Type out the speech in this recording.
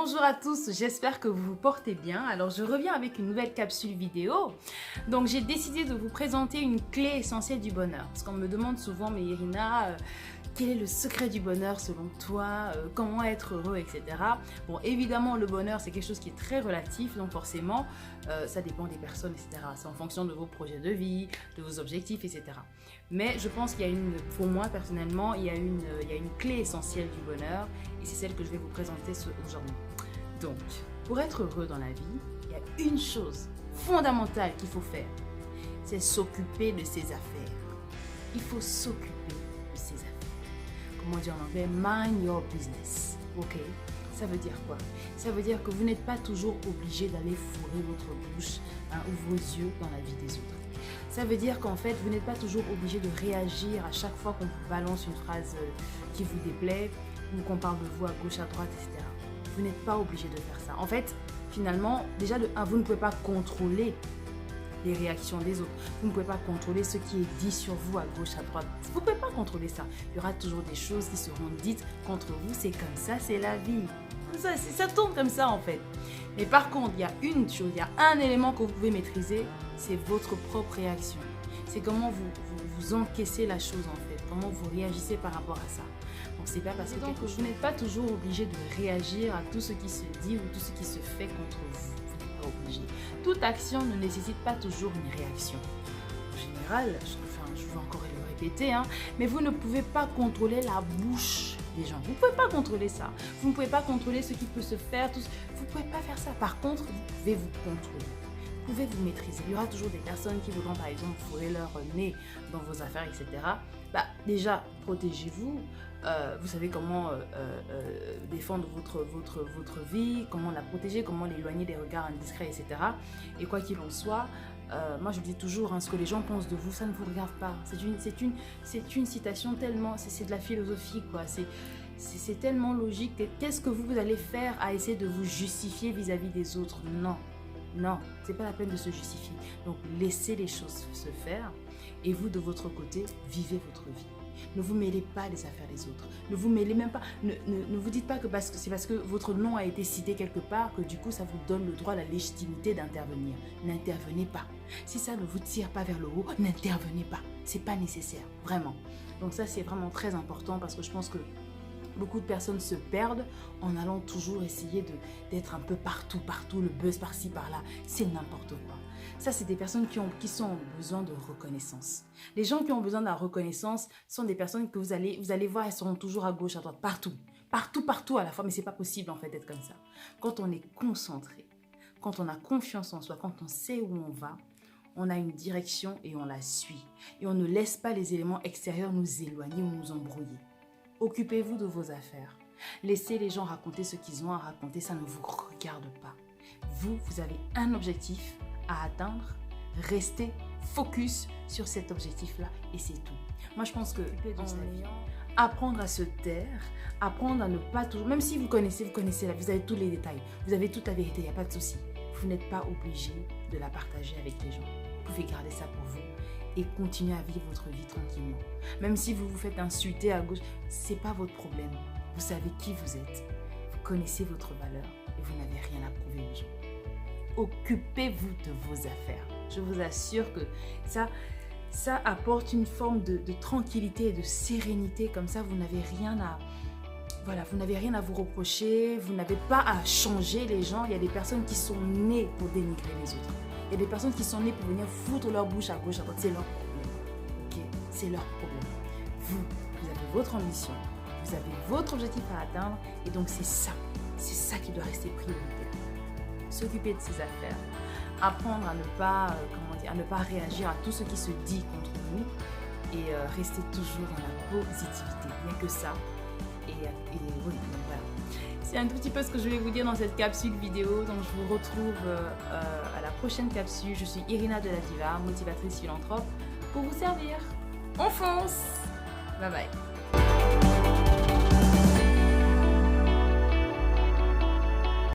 Bonjour à tous, j'espère que vous vous portez bien. Alors je reviens avec une nouvelle capsule vidéo. Donc j'ai décidé de vous présenter une clé essentielle du bonheur. Parce qu'on me demande souvent, mais Irina, quel est le secret du bonheur selon toi? Comment être heureux, etc. Bon, évidemment, le bonheur, c'est quelque chose qui est très relatif, donc forcément, ça dépend des personnes, etc. C'est en fonction de vos projets de vie, de vos objectifs, etc. Mais je pense qu'il y a pour moi, personnellement, il y a une clé essentielle du bonheur, et c'est celle que je vais vous présenter aujourd'hui. Donc, pour être heureux dans la vie, il y a une chose fondamentale qu'il faut faire, c'est s'occuper de ses affaires. Il faut s'occuper de ses affaires. Comment dire en anglais? Mind your business. Ok? Ça veut dire quoi? Ça veut dire que vous n'êtes pas toujours obligé d'aller fourrer votre bouche ou vos yeux dans la vie des autres. Ça veut dire qu'en fait, vous n'êtes pas toujours obligé de réagir à chaque fois qu'on vous balance une phrase qui vous déplaît ou qu'on parle de vous à gauche, à droite, etc. Vous n'êtes pas obligé de faire ça. En fait, finalement, déjà de 1, vous ne pouvez pas contrôler les réactions des autres. Vous ne pouvez pas contrôler ce qui est dit sur vous à gauche, à droite. Vous ne pouvez pas contrôler ça. Il y aura toujours des choses qui seront dites contre vous. C'est comme ça, c'est la vie. Ça tourne comme ça en fait. Mais par contre, il y a une chose, il y a un élément que vous pouvez maîtriser, c'est votre propre réaction. C'est comment vous encaissez la chose en fait, comment vous réagissez par rapport à ça. Donc c'est pas parce que vous n'êtes pas toujours obligé de réagir à tout ce qui se dit ou tout ce qui se fait contre vous. Vous n'êtes pas obligé. Toute action ne nécessite pas toujours une réaction. En général, je vais encore le répéter, mais vous ne pouvez pas contrôler la bouche des gens. Vous ne pouvez pas contrôler ça. Vous ne pouvez pas contrôler ce qui peut se faire. Vous ne pouvez pas faire ça. Par contre, vous pouvez vous contrôler. Vous pouvez vous maîtriser. Il y aura toujours des personnes qui voudront par exemple fourrer leur nez dans vos affaires, etc. Déjà, protégez-vous. Vous savez comment défendre votre vie, comment la protéger, comment l'éloigner des regards indiscrets, etc. Et quoi qu'il en soit, moi je dis toujours, ce que les gens pensent de vous, ça ne vous regarde pas. C'est une citation tellement, c'est de la philosophie quoi. C'est tellement logique. Qu'est-ce que vous allez faire à essayer de vous justifier vis-à-vis des autres? Non, c'est pas la peine de se justifier. Donc laissez les choses se faire et vous de votre côté, vivez votre vie. Ne vous mêlez pas des affaires des autres. Ne vous mêlez même pas. Ne vous dites pas que c'est parce que votre nom a été cité quelque part que du coup ça vous donne le droit, la légitimité d'intervenir. N'intervenez pas. Si ça ne vous tire pas vers le haut, n'intervenez pas. C'est pas nécessaire, vraiment. Donc ça c'est vraiment très important parce que je pense que beaucoup de personnes se perdent en allant toujours essayer d'être un peu partout, le buzz par-ci, par-là. C'est n'importe quoi. Ça, c'est des personnes qui ont besoin de reconnaissance. Les gens qui ont besoin de la reconnaissance sont des personnes que vous allez voir, elles seront toujours à gauche, à droite, partout à la fois. Mais c'est pas possible en fait d'être comme ça. Quand on est concentré, quand on a confiance en soi, quand on sait où on va, on a une direction et on la suit. Et on ne laisse pas les éléments extérieurs nous éloigner ou nous embrouiller. Occupez-vous de vos affaires. Laissez les gens raconter ce qu'ils ont à raconter, ça ne vous regarde pas. Vous avez un objectif à atteindre. Restez focus sur cet objectif-là et c'est tout. Moi, je pense que apprendre à se taire, apprendre à ne pas toujours... Même si vous connaissez là, vous avez tous les détails, vous avez toute la vérité, il n'y a pas de souci. Vous n'êtes pas obligé de la partager avec les gens. Vous pouvez garder ça pour vous et continuer à vivre votre vie tranquillement. Même si vous vous faites insulter à gauche, c'est pas votre problème. Vous savez qui vous êtes. Vous connaissez votre valeur et vous n'avez rien à prouver aux gens. Occupez-vous de vos affaires. Je vous assure que ça apporte une forme de tranquillité et de sérénité. Comme ça, vous n'avez rien à vous reprocher. Vous n'avez pas à changer les gens. Il y a des personnes qui sont nées pour dénigrer les autres. Il y a des personnes qui sont nées pour venir foutre leur bouche à gauche, à droite. C'est leur problème. Ok? C'est leur problème. Vous avez votre ambition. Vous avez votre objectif à atteindre. Et donc, c'est ça qui doit rester prioritaire. S'occuper de ses affaires. Apprendre à ne pas réagir à tout ce qui se dit contre nous. Et rester toujours dans la positivité. Il n'y a que ça. Et oui, donc voilà. C'est un tout petit peu ce que je vais vous dire dans cette capsule vidéo. Donc je vous retrouve à la prochaine capsule. Je suis Irina de la Diva, motivatrice philanthrope, pour vous servir. On fonce! Bye bye!